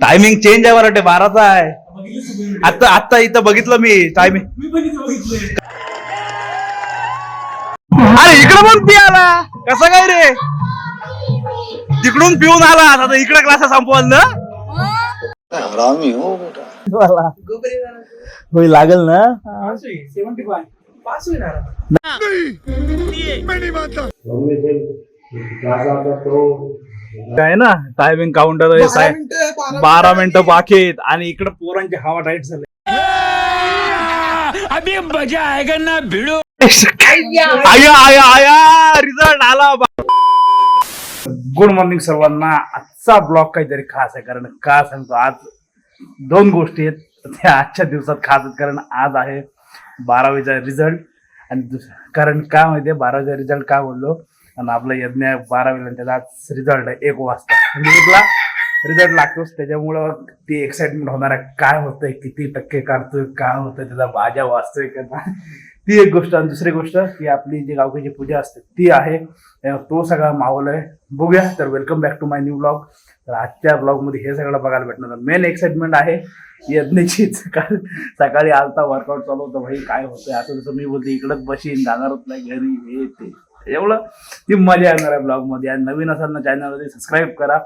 Timing change आहे वाटते 12चा आहे. आता आता इथं बघितलं मी टायमिंग. अरे इकडं पण पी आला कसं काय रे? तिकडून पिऊन आला आता इकडे क्लास संपवल ना. हरामी हो बेटा. होय लागल ना. काय ना टायमिंग काउंटर 12 मिनिटं बाकी आहेत आणि इकडे पोरांची हवा टाईट झाली. अभी मजा आएगा ना भिडो. आया आया आया रिझल्ट आला. गुड मॉर्निंग सर्वांना. आजचा ब्लॉग काहीतरी खास आहे कारण का सांगतो आज 2 गोष्टी आहेत त्या आजच्या दिवसात खास आहेत कारण आज आहे 12वीचा रिझल्ट. आणि कारण का माहितीये 12वीचा रिझल्ट का बोललो आणि आपला यज्ञ 12वीला त्याचा आज रिझल्ट आहे 1 वाजता म्हणजे 1ला रिझल्ट लागतोच त्याच्यामुळं ती एक्साइटमेंट होणार आहे. काय होतंय किती टक्के काढतोय काय होतंय त्याचा बाजा वाजतोय का ती एक गोष्ट. आणि दुसरी गोष्ट की आपली जी गावकीची पूजा असते ती आहे तो सगळा माहोल आहे. बघूया. तर welcome back to my new blog. तर आजच्या ब्लॉगमध्ये हे सगळं बघायला भेटणार. मेन एक्साइटमेंट आहे यज्ञची. सकाळी आलता वर्कआउट चालू होतं भाई काय होतंय असं तसं मी बोलते इकडंच बशीन जाणारच नाही घरी हे ते एवढं ती मजा येणार आहे ब्लॉगमध्ये. आणि नवीन असाल ना चॅनलमध्ये सबस्क्राईब करा.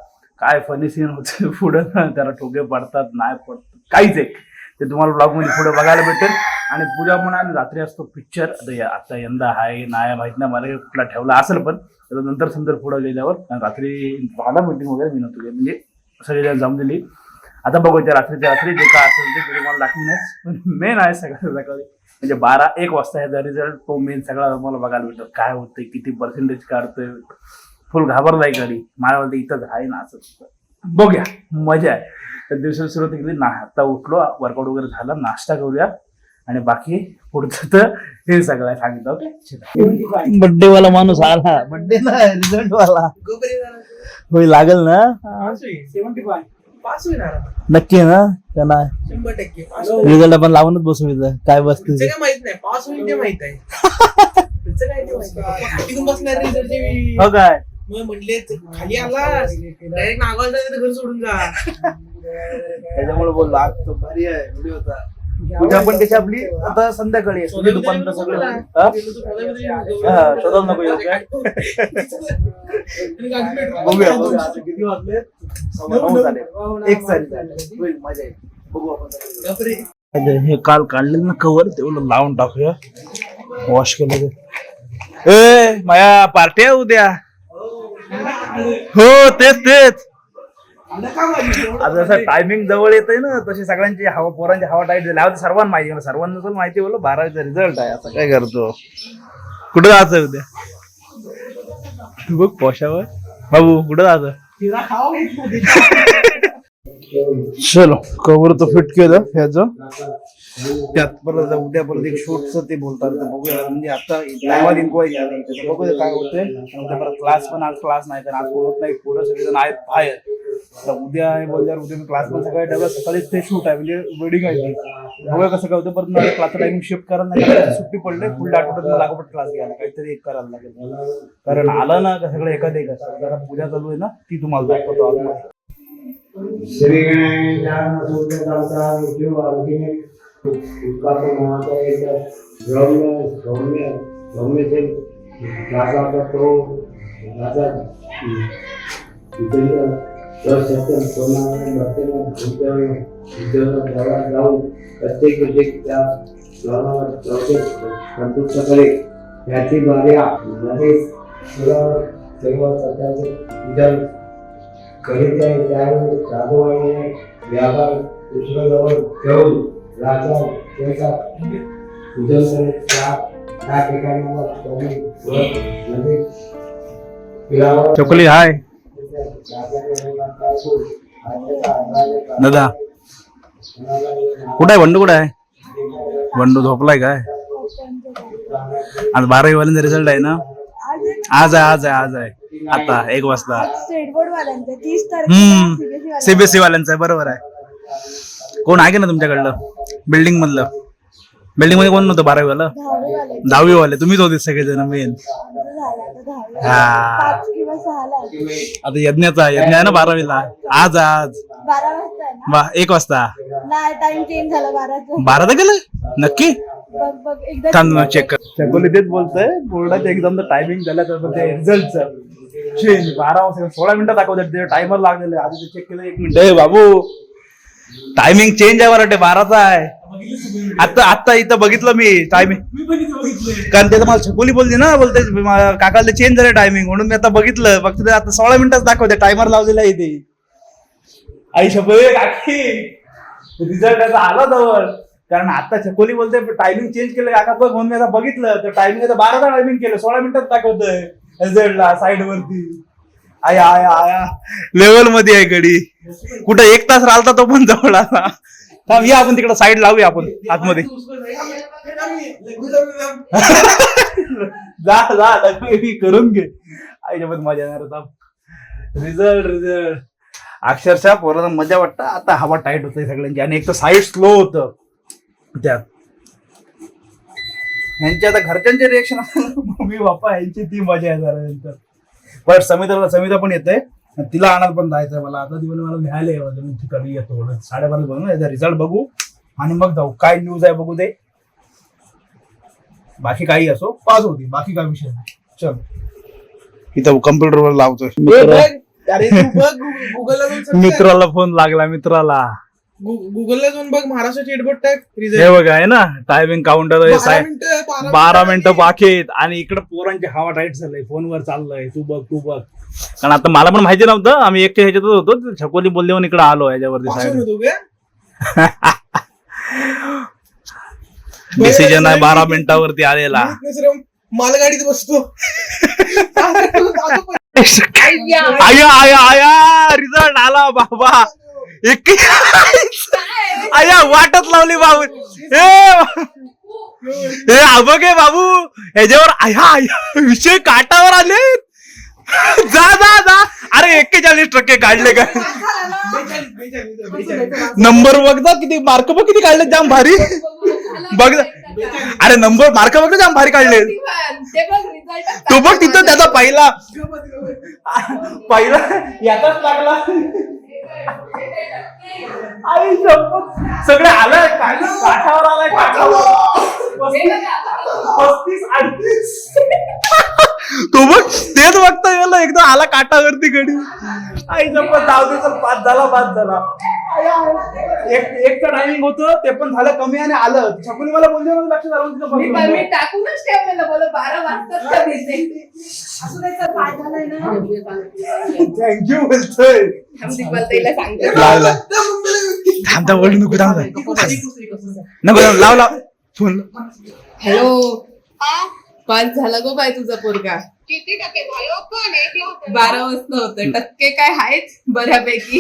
काय फनी सीन होते पुढं त्याला ठोके पडतात नाही पडतात काहीच एक ते तुम्हाला ब्लॉगमध्ये पुढे बघायला भेटेल. आणि पूजा पण आणि रात्री असतो पिक्चर. आता यंदा आहे नाही माहित नाही मला कुठला ठेवला असेल पण नंतर समजा पुढे गेल्यावर रात्री झाला मीटिंग वगैरे मी नव्हतो म्हणजे सगळेजण जमलेली. आता बघूया रात्रीच्या रात्री जे काय असेल ते तुम्हाला दाखवूनच. पण मेन आहे सकाळी म्हणजे 12-1 वाजता ह्याचा रिझल्ट तो मेन सगळा मला बघायला भेटतो. काय होतंय किती पर्सेंटेज काढतोय फुल घाबरलाय गाडी मला बोलते इथंच आहे ना असं. बघूया मजा आहे. तर दिवसाला सुरुवात केली ना आता उठलो वर्कआउट वगैरे झाला नाश्ता करूया आणि बाकी पुढचं तर हे सगळं सांगितलं. ओके बर्थडे वाला माणूस आला. बर्थडे ना रिझल्ट वाला होय लागल ना. 75 पास होणार नक्की ना त्यांना 100% रिझल्ट आपण लावूनच बसू काय बसते काय माहित नाही पास होईल ते माहित आहे. त्याचं काय ते माहित नाही. तिथून बसणार रिझल्टची हो काय मग म्हणले खाली आला डायरेक्ट नागावला जायचं घर सोडून जा. त्याच्यामुळे बोललो आज तो भारी आहे व्हिडिओ होता. पूजा पण कशी आपली आता संध्याकाळी आहे दुपारनंतर सगळं शोधायला नको येऊ काय. बघूया आता किती वाजले 9 झाले 1 झाले मजा आहे. बघू आपण हे काल काढलेलं ना कवर तेवढं लावून टाकूया वॉश केलं ते. ए माया पार्टी आहे उद्या. हो तेच आता जसं टायमिंग जवळ येतंय ना तशी सगळ्यांची हवा पोरांची हवा टाईट झाली. आता सर्वांना माहिती मला सर्वांना माहिती बोल 12वीचा रिझल्ट आहे. असं काय करतो कुठं जायचं उद्या बघ पोशावर बाबू कुठं जायचं. चलो कवर तर फिट केलं ह्याचं त्यात परत उद्या परत एक शूटचं ते बोलतात बघूया. म्हणजे आता टायमात इन्क्वायरी बघूया काय होतंय. उद्या परत क्लास पण आज क्लास नाही कारण आज बोलत नाही पुढं सगळेजण आहेत बाहेर. तर उद्या आहे बोलल्यावर उद्या मी क्लास पण सकाळी ठेवला सकाळीच ते शूट आहे म्हणजे वेडिंग आहे. बघूया कसं काय होतं. परत मला क्लासचा टायमिंग शिफ्ट करायला नाही सुट्टी पडले पुढल्या आठवड्यात मला लागोपाठ क्लास घ्यायला काहीतरी एक करायला लागेल. कारण आलं ना सगळं एखादं एक जरा पूजा चालू आहे ना ती तुम्हाला दाखवतो. श्री गणेश उसका तो महाता एक सौम्य से राजा का तो राजा दर सत्यम सोनारायण भक्तनाथ भूतेवर जाऊन प्रत्येक विषय त्या संतुष्ट करे त्याची बाऱ्या नरेश सर्व सत्याचे विजय करीत आहे. त्यावेळी साधूबाईने व्यापार कृष्णजवळ घेऊन राजा त्याचा पूजन करत त्या ठिकाणी चोकली हाय दादा कुठं आहे बंडू कुठं आहे. बंडू झोपलाय काय. आज 12वी वाल्यांचा रिझल्ट आहे ना. आज आहे आता 1 वाजता. सीबीएसई वाल्यांचा आहे बरोबर आहे. कोण आहे की ना तुमच्याकडलं बिल्डिंग मधलं. बिल्डिंग मध्ये कोण नव्हतं 12वी वाला 10वी वाले तुम्हीच होते सगळेजण मेन. हा आता यज्ञ आहे ना 12वीला. आज वा 1 वाजता नाही टाइम चेंज झाला 12चा. 12ला गेलं नक्की बघ बघ एकदा थांब चेक कर. चकोली तेच बोलतोय बोर्डाच्या एक्झामचं टायमिंग झालं तर ते रिझल्टचं चेंज 12 वाजता 16 मिनिटं दाखवतात ते टायमर लागलेलं आहे. आधी चेक केलं 1 मिनिट. ए बाबू टायमिंग चेंज आहे वाटते 12चा आहे. आता इथं बघितलं मी टायमिंग कारण ते मला छकोली बोलली ना बोलते काकाला चेंज झालं टायमिंग म्हणून मी आता बघितलं फक्त ते आता 16 मिनिटच दाखवते टायमर लावलेला आहे ते. आई शपथ काकी रिझल्ट त्याचा आला जवळ कारण आता छकोली बोलते टायमिंग चेंज केलं काका बघ म्हणून मी आता बघितलं तर टायमिंग आता 12चा टायमिंग केलं 16 मिनिटात दाखवतोय रिझल्टला साईड वरती. आया आया आया लेवल मध्ये आहे गडी कुठं 1 तास राहिला तो पण जवळ आला. थांब या आपण तिकडे साईड लावूया आपण आतमध्ये जा जा लग्न करून घे आईच्यामध्ये मजा येणार होता. रिझल्ट अक्षरशः पोरांना मजा वाटतं. आता हवा टाईट होते सगळ्यांची आणि एक तर साईड स्लो होतं त्यात यांच्या आता घरच्यांचे रिएक्शन मम्मी बाप्पा यांची ती मजा येणार नंतर. पण समिता पण येते तिला आणायला पण जायचंय मला. आता दिवस मला लिहायला मी कधी येतो 12:30 बघू ना याचा रिझल्ट बघू आणि मग जाऊ काय न्यूज आहे बघू दे. बाकी काही असो पास होती बाकी काय विषय नाही. चल इथं कम्प्युटरवर लावतोय मित्राला फोन लागला मित्राला. गुगलला जाऊन बघ महाराष्ट्र चेटबॉट टाक हे रिझल्ट बघा आहे ना टायमिंग काउंटर 12 12 मिनिटं बाकी आहेत आणि इकडे पोरांची हवा टाईट झालंय फोनवर चाललंय तू बघ कारण आता मला पण माहिती नव्हतं आम्ही एकट्या ह्याच्यातच होतो छकोली बोलले म्हणून इकडे आलो याच्यावरती साईड. डिसिजन आहे 12 मिनिटावरती आलेला. मालगाडीत बसतो आया आया आया रिझल्ट आला बाबा. एक आया वाटच लावली बाबू हे बघे बाबू ह्याच्यावर आया आया विषय काटावर आले. जा जा जा अरे 41% काढले का नंबर बघ जा किती मार्क बघ किती काढले जाम भारी बघ अरे नंबर मार्क बघ जाम भारी काढले. तू बघ तिथं त्याचा पहिला याचाच लागला. आई शपथ सगळे आलाय काठावर आलाय काठावर 35-38 तो बघ तेच बघता गेलं एकदम आला काठावरती गडी. आई शपथ जाऊ दे चल पास झाला. एक टायमिंग होतं ते पण झालं कमी आणि आलं. छकुली मला बोलले मला लक्षात आलं मी टाकूनच ठेवलेलं बोल 12 वाजताच का दिसे असं नाही तर पाय झालाय ना. थँक्यू बोलतोय थांबता बोल नको नको लाव फोन. हॅलो पास झाला गो बाय तुझा पोरगा. किती टक्के झाले? पण 12 वाजता होतं टक्के काय आहेत बऱ्यापैकी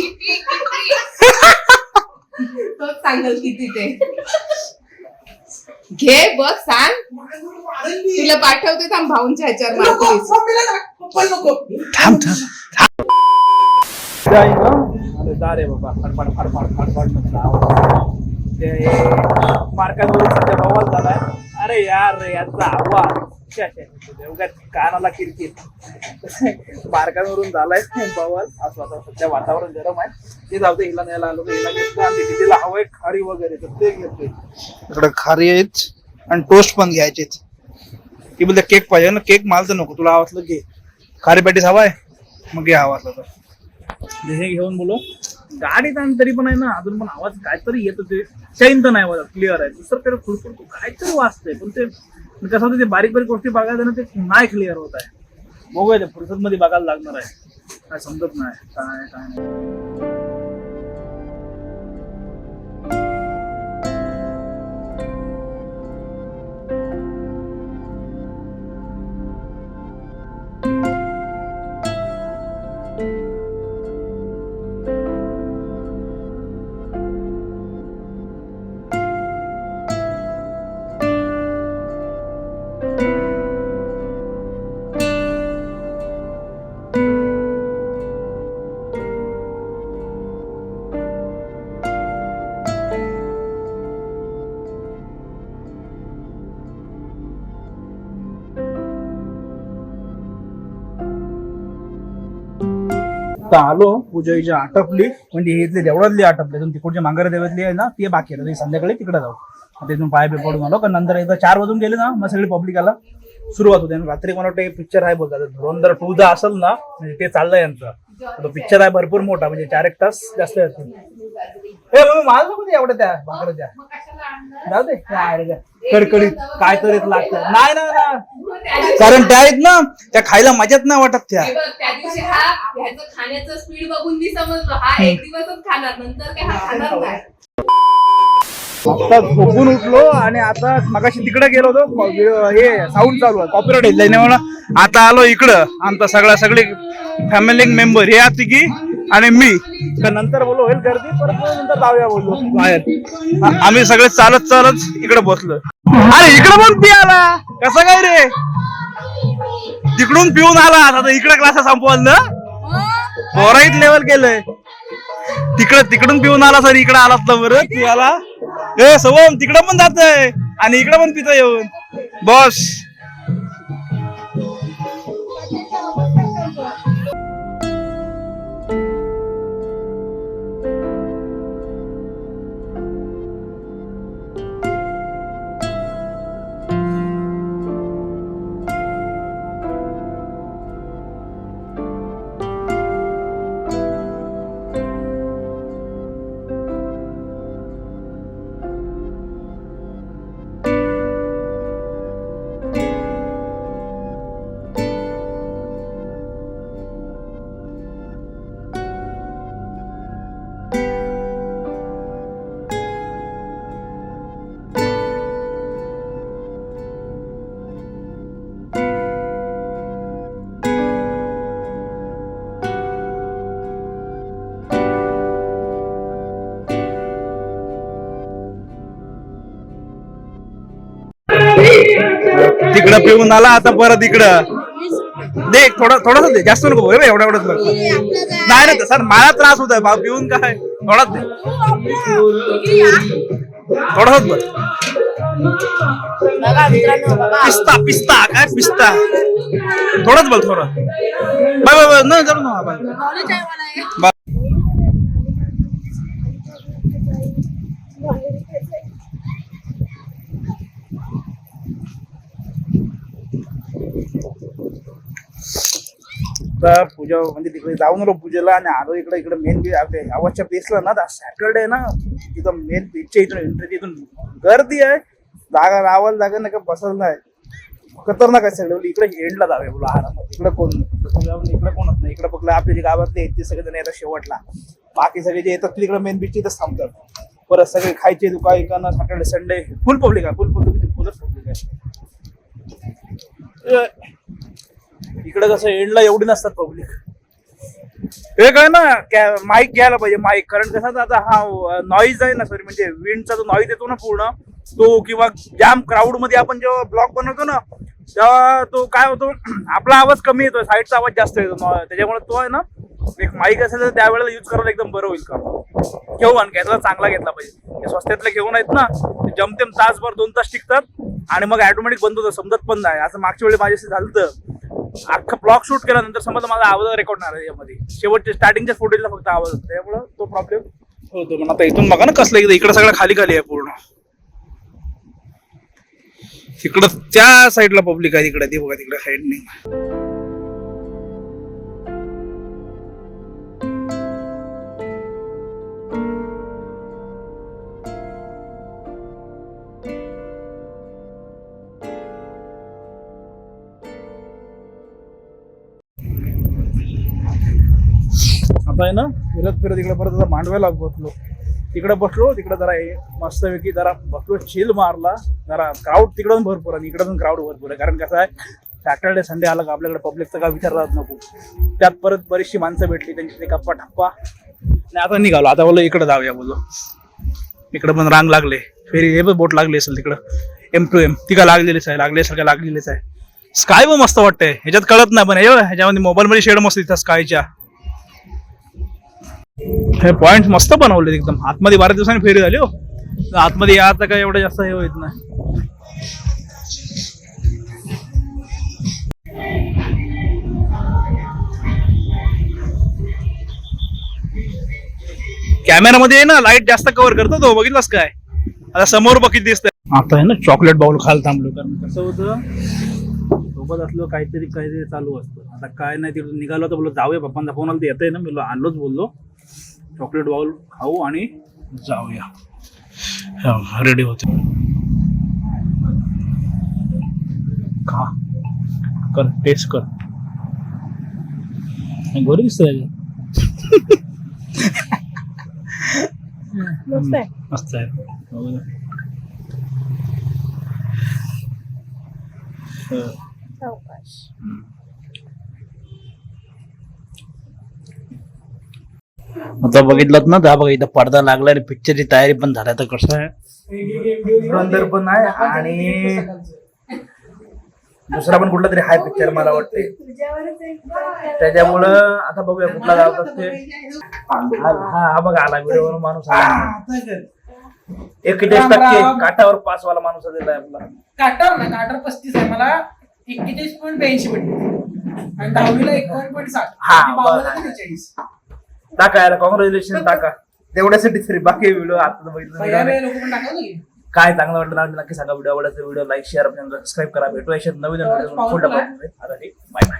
तोच सांगल किती ते घे बघ सांग तुला पाठवते थांब भाऊंच्या ह्याच्यावर थांब अरे जा रे बाबा फडफड मार्कांवरून सध्या बवाल झालाय. अरे यार रे याचा आवाज कानाला किरकिर मार्कांवरून झालाय बवाल. असं आता सध्या वातावरण गरम आहे ते जाऊ दे. हिला न्यायला आलो हिला घेतलं आणि तिला हवंय खारी वगैरे तर ते घेतोय. इकडे खारी आहेत आणि टोस्ट पण घ्यायचे. ती बोलते केक पाहिजे ना केक माल तर नको तुला आवडलं घे. खारी पॅटीस हवाय मग घे हवा असलं तर हे घेऊन बोलो. गाडीत आणि तरी पण आहे ना अजून पण आवाज काहीतरी येत होते. चैन तर नाही वाजत क्लिअर आहे दुसरं त्याला खुरखुरतो काहीतरी वाजतंय पण ते कसं होतं ते बारीक बारीक गोष्टी बघायचं ना ते नाही क्लिअर होत आहे. बघूया ते फुरसत मध्ये बघायला लागणार आहे काय समजत नाही काय नाही. आता आलो पूजा आटपली म्हणजे हे इथले देवळातली आटपली अजून तिकडची मांगारे देवातली आहे ना ती बाकी आहे संध्याकाळी तिकडे जाऊ तिथून पाय पडून आलो कारण नंतर एकदा 4 वाजून गेले ना मग सगळी पब्लिक आला सुरुवात होते रात्री मला वाटतं पिक्चर आहे बोलतात धुरंधर 2 जर असेल ना म्हणजे ते चाललंय यांचं तो पिक्चर आहे भरपूर मोठा म्हणजे 4-1 तास जास्त असतील मला नको ते एवढ्या त्या भाकऱ्याच्या जाऊ दे कडकडीत काय तरी लागतं नाही ना कारण त्या आहेत ना त्या खायला मजाच नाही वाटत त्या त्या दिवशी हा ह्याचं खाण्याचं स्पीड बघून मी समजलो हा एक दिवसच खाणार नंतर काय हा खाणार नाही आता झोपून उठलो आणि आता मगाशी तिकडे गेलो होतो हे साऊंड चालू आहे कॉपीराइट येईल आता आलो इकडं आमचा सगळी फॅमिली मेंबर हे तिघी आणि मी नंतर बोललो होईल गर्दी परत नंतर जाऊया बोललो बाहेर आम्ही सगळे चालत इकडे बसलो अरे इकडे पण पियाला कसं काय रे तिकडून पिऊन आला आता इकडे क्लास संपवलं ना पोराईत लेवल केलंय तिकडून पिऊन आला सर इकडे आलात ना बरं पियाला ए सवम तिकडं पण जातंय आणि इकडं पण पितं येऊन बॉस तिकडं पिऊन आला आता परत इकडं दे थोडस दे जास्त नको एवढंच बघ नाही ना सर मला त्रास होत आहे पिऊन काय थोडाच दे थोडस बघ पिस्ता काय पिस्ता थोडंच बघ थोडं बाय न जरूर ना पूजा म्हणजे तिकडे जाऊन आलो पूजेला आणि आलो इकडे मेन आवाजच्या प्लेसला ना सॅटरडे ना तिथं मेन बीचच्या इथून एंट्री इथून गर्दी आहे जागा रावायला जागा नाही का बसायला नाही खतरनाक आहे सगळे इकडे एंडला जावे बोला आरामात इकडे कोण कोणच नाही इकडे फक्त आपले जे गावातले आहेत ते सगळे येतात शेवटला बाकी सगळे जे येतात तिकडे मेन बीच इथंच थांबतात परत सगळे खायचे दुकान सॅटरडे संडे फुल पब्लिक आहे फुलच पब्लिक आहे इकडे कसं एंडला एवढी नसतात पब्लिक हे काय ना माईक घ्यायला पाहिजे माईक कारण कसं आता हा नॉईज आहे ना सॉरी म्हणजे विंडचा जो नॉईज येतो ना पूर्ण तो किंवा जाम क्राऊड मध्ये आपण जेव्हा ब्लॉग बनवतो ना तेव्हा तो काय होतो आपला आवाज कमी येतो साईडचा आवाज जास्त येतो त्याच्यामुळे तो आहे ना एक माईक असेल तर त्यावेळेला युज करायला एकदम बरं होईल का घेऊ आणि घेतला चांगला घेतला पाहिजे स्वस्तातले घेऊन आहेत ना जमतेम तासभर 2 तास टिकतात आणि मग ऑटोमॅटिक बंद होतं समजत पण नाही असं मागच्या वेळी माझ्याशी झालं अख्खा ब्लॉग शूट केल्यानंतर समजा माझा आवाज रेकॉर्ड नाही आहे यामध्ये शेवटच्या स्टार्टिंगच्या फुटेजला फक्त आवाज होता त्यामुळे तो प्रॉब्लेम होतो पण आता इथून बघा ना कसलं इकडे सगळं खाली आहे पूर्ण तिकडं त्या साईडला पब्लिक आहे तिकडे ते बघा तिकडे साईडने आता आहे ना फिरत इकडे परत मांडवायला बसलो तिकडे बसलो तिकडे जरा मस्तपैकी जरा बसलो चिल मारला जरा क्राऊड तिकडून भरपूर आणि इकडून क्राऊड भरपूर आहे कारण कसं आहे सॅटर्डे संडे आला का आपल्याकडे पब्लिकचं काय विचारतात नको त्यात परत बरीचशी माणसं भेटली त्यांची गप्पा ठप्पा आणि आता निघालो आता बोललो इकडे जाऊया बोललो इकडे पण रांग लागले फेरी हे पण बोट लागली असेल तिकडं M2M ती का लागलेलीच आहे स्काय पण मस्त वाटतंय ह्याच्यात कळत नाही पण ह्याच्यामध्ये मोबाईल मध्ये शेड मस्त दिसतात स्कायच्या हे पॉइंट मस्त बनवले एकदम आतमध्ये 12 दिवसांनी फेरी झाली हो आतमध्ये या आता काय एवढं जास्त हे होत नाही कॅमेरामध्ये आहे ना लाईट जास्त कव्हर करतो तो, बघितलास काय? आता समोर बघित दिसतंय. आता आहे ना चॉकलेट बाउल खायला थांबलो, कारण कसं होतं सोबत असलो काहीतरी काहीतरी चालू असतं. आता काय नाही, तिथून निघालो तर बोललो जाऊया, पप्पांचा फोन आला तर येतंय ना, मी आणलोच बोललो चॉकलेट बाउल खाऊ आणि जाऊया. रेडी होते, खा कर, टेस्ट कर. गोरी दिसतंय, मस्त आहे. मस्त आहे. सावकाश. आता बघितलं ना, त्या बघा इथं पडदा लागला आणि पिक्चरची तयारी पण झाल्या. तर कसं आहे, धुरंधर पण आहे आणि दुसरा पण कुठला तरी हाय पिक्चर मला वाटते, तुझ्यावरच एक त्याच्यामुळं आता बघूया कुठला गाव असते. हा बघा आला व्हिडिओवर माणूस आला, 41% काठावर पास वाला माणूस आलेला आहे आपला. काटावर ना, काटावर 35 आहे. मला 41.82 पडले आणि 10वीला 51.60. हा, आणि 52ला बरं. 43. टाका याला कॉंग्रॅच्युलेशन टाका, तेवढ्यासाठी तरी. बाकी व्हिडिओ आता बघितलं पहिल्या लोक पण टाकलं की काय चांगलं वाटलं ना नक्की सांगा. व्हिडिओ आवडला तर व्हिडिओ लाईक शेअर सबस्क्राईब करा. भेटूया नवीन पाऊस पडला. Bye bye.